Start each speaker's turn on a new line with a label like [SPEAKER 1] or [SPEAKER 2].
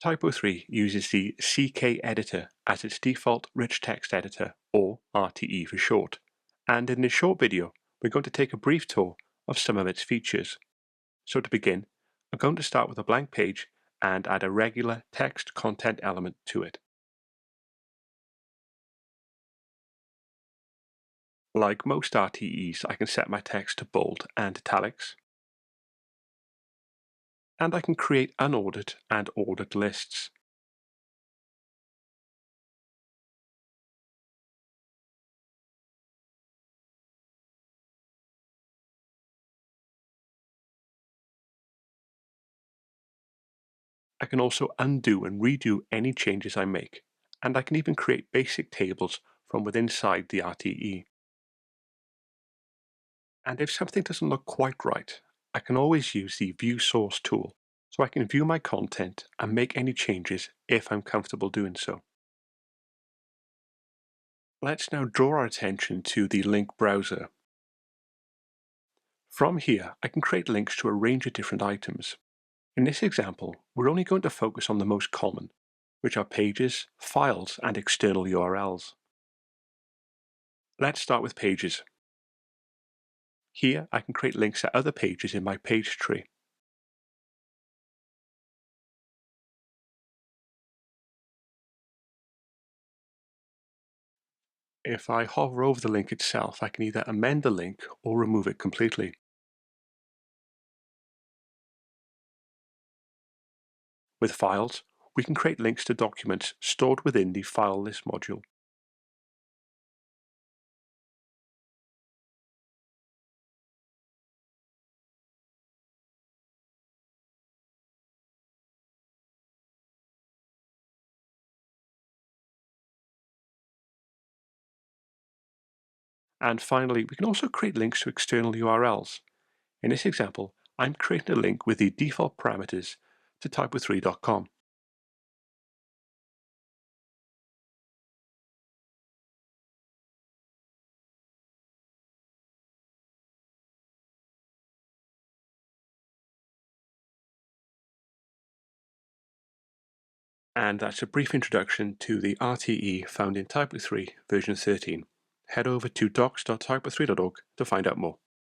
[SPEAKER 1] TYPO3 uses the CK editor as its default rich text editor, or RTE for short, and in this short video we're going to take a brief tour of some of its features. So to begin, I'm going to start with a blank page and add a regular text content element to it. Like most RTEs, I can set my text to bold and italics, and I can create unordered and ordered lists. I can also undo and redo any changes I make, and I can even create basic tables from within inside the RTE. And if something doesn't look quite right, I can always use the View Source tool, so I can view my content and make any changes if I'm comfortable doing so. Let's now draw our attention to the link browser. From here, I can create links to a range of different items. In this example, we're only going to focus on the most common, which are pages, files, and external URLs. Let's start with pages. Here, I can create links to other pages in my page tree. If I hover over the link itself, I can either amend the link or remove it completely. With files, we can create links to documents stored within the File List module. And finally, we can also create links to external URLs. In this example, I'm creating a link with the default parameters to typo3.com. And that's a brief introduction to the RTE found in TYPO3 version 13. Head over to docs.typo3.org to find out more.